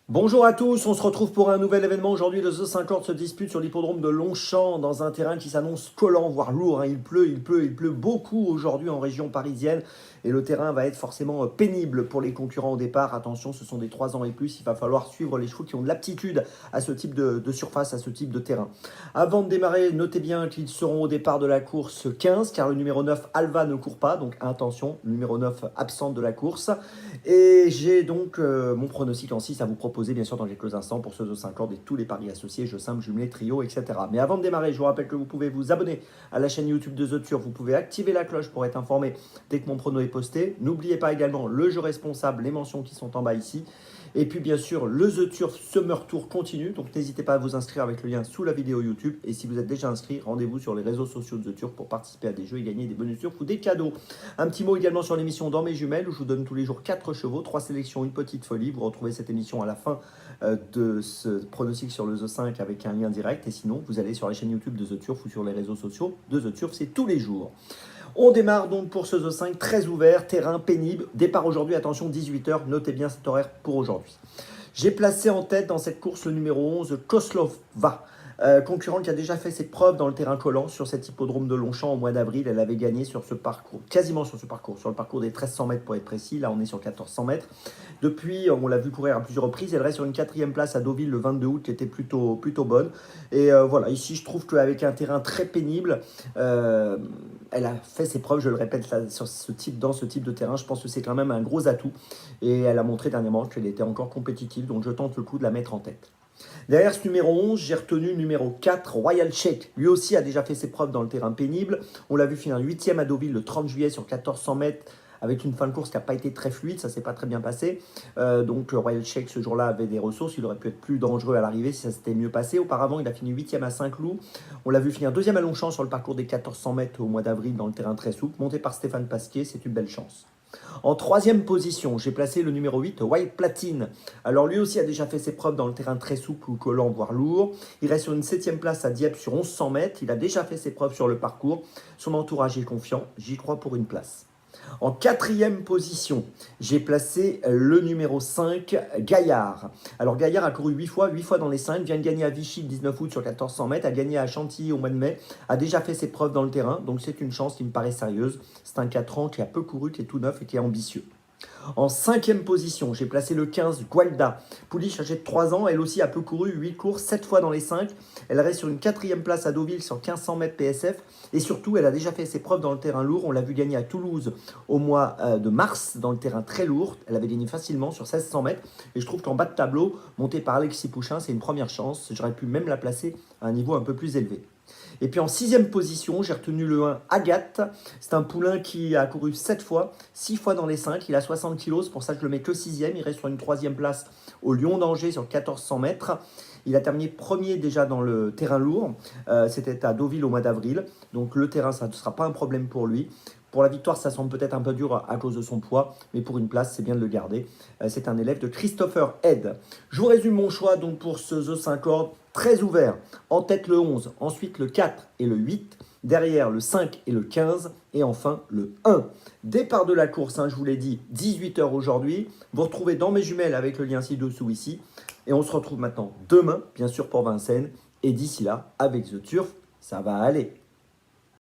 Bonjour à tous, on se retrouve pour un nouvel événement. Aujourd'hui, le The 50 se dispute sur l'hippodrome de Longchamp dans un terrain qui s'annonce collant, voire lourd. Il pleut beaucoup aujourd'hui en région parisienne et le terrain va être forcément pénible pour les concurrents au départ. Attention, ce sont des 3 ans et plus, il va falloir suivre les chevaux qui ont de l'aptitude à ce type de surface, à ce type de terrain. Avant de démarrer, notez bien qu'ils seront au départ de la course 15 car le numéro 9, Alva, ne court pas, donc attention, le numéro 9 absent de la course. Et j'ai donc mon pronostic en 6 à vous proposer bien sûr dans quelques instants pour ce The 50 et tous les paris associés, jeux simples, jumelés, trio, etc. Mais avant de démarrer, je vous rappelle que vous pouvez vous abonner à la chaîne YouTube de The Turf, vous pouvez activer la cloche pour être informé dès que mon prono est posté. N'oubliez pas également le jeu responsable, les mentions qui sont en bas ici. Et puis bien sûr, le The Turf Summer Tour continue, donc n'hésitez pas à vous inscrire avec le lien sous la vidéo YouTube. Et si vous êtes déjà inscrit, rendez-vous sur les réseaux sociaux de The Turf pour participer à des jeux et gagner des bonus Turf ou des cadeaux. Un petit mot également sur l'émission Dans mes jumelles, où je vous donne tous les jours 4 chevaux, 3 sélections, une petite folie. Vous retrouvez cette émission à la fin de ce pronostic sur le The 5 avec un lien direct. Et sinon, vous allez sur la chaîne YouTube de The Turf ou sur les réseaux sociaux de The Turf, c'est tous les jours. On démarre donc pour ce The 5 très ouvert, terrain pénible. Départ aujourd'hui, attention, 18h. Notez bien cet horaire pour aujourd'hui. J'ai placé en tête dans cette course le numéro 11, Koslova. Concurrente qui a déjà fait ses preuves dans le terrain collant sur cet hippodrome de Longchamp au mois d'avril. Elle avait gagné sur ce parcours, quasiment sur ce parcours, sur le parcours des 1300 mètres pour être précis. Là, on est sur 1400 mètres. Depuis, on l'a vu courir à plusieurs reprises. Elle reste sur une 4e place à Deauville le 22 août qui était plutôt bonne. Et voilà, ici, je trouve qu'avec un terrain très pénible, elle a fait ses preuves, je le répète, là, dans ce type de terrain. Je pense que c'est quand même un gros atout. Et elle a montré dernièrement qu'elle était encore compétitive. Donc, je tente le coup de la mettre en tête. Derrière ce numéro 11, j'ai retenu le numéro 4, Royal Sheikh. Lui aussi a déjà fait ses preuves dans le terrain pénible. On l'a vu finir 8e à Deauville le 30 juillet sur 1400 mètres avec une fin de course qui n'a pas été très fluide, ça ne s'est pas très bien passé. Donc Royal Sheikh ce jour-là avait des ressources, il aurait pu être plus dangereux à l'arrivée si ça s'était mieux passé. Auparavant, il a fini 8e à Saint-Cloud. On l'a vu finir 2e à Longchamp sur le parcours des 1400 mètres au mois d'avril dans le terrain très souple. Monté par Stéphane Pasquier, c'est une belle chance. En 3e position, j'ai placé le numéro 8, White Platine. Alors lui aussi a déjà fait ses preuves dans le terrain très souple ou collant, voire lourd. Il reste sur une 7e place à Dieppe sur 1100 mètres. Il a déjà fait ses preuves sur le parcours. Son entourage est confiant. J'y crois pour une place. En 4e position, j'ai placé le numéro 5, Gaillard. Alors Gaillard a couru 8 fois dans les 5, vient de gagner à Vichy le 19 août sur 1400 mètres, a gagné à Chantilly au mois de mai, a déjà fait ses preuves dans le terrain, donc c'est une chance qui me paraît sérieuse. C'est un 4 ans qui a peu couru, qui est tout neuf et qui est ambitieux. En 5e position, j'ai placé le 15, Gualda. Pouliche âgée de 3 ans, elle aussi a peu couru, 8 courses, 7 fois dans les 5. Elle reste sur une 4e place à Deauville sur 1500 mètres PSF. Et surtout, elle a déjà fait ses preuves dans le terrain lourd. On l'a vu gagner à Toulouse au mois de mars dans le terrain très lourd. Elle avait gagné facilement sur 1600 mètres. Et je trouve qu'en bas de tableau, montée par Alexis Pouchin, c'est une première chance. J'aurais pu même la placer à un niveau un peu plus élevé. Et puis en 6e position, j'ai retenu le 1, Agathe. C'est un poulain qui a couru 7 fois, 6 fois dans les 5. Il a 60 kg, c'est pour ça que je le mets que 6e. Il reste sur une 3e place au Lion d'Angers sur 1400 mètres. Il a terminé premier déjà dans le terrain lourd. C'était à Deauville au mois d'avril. Donc le terrain, ça ne sera pas un problème pour lui. Pour la victoire, ça semble peut-être un peu dur à cause de son poids, mais pour une place, c'est bien de le garder. C'est un élève de Christopher Head. Je vous résume mon choix donc pour ce The 50, très ouvert. En tête le 11, ensuite le 4 et le 8, derrière le 5 et le 15, et enfin le 1. Départ de la course, je vous l'ai dit, 18h aujourd'hui. Vous retrouvez dans mes jumelles avec le lien ci-dessous ici. Et on se retrouve maintenant demain, bien sûr pour Vincennes. Et d'ici là, avec The Turf, ça va aller.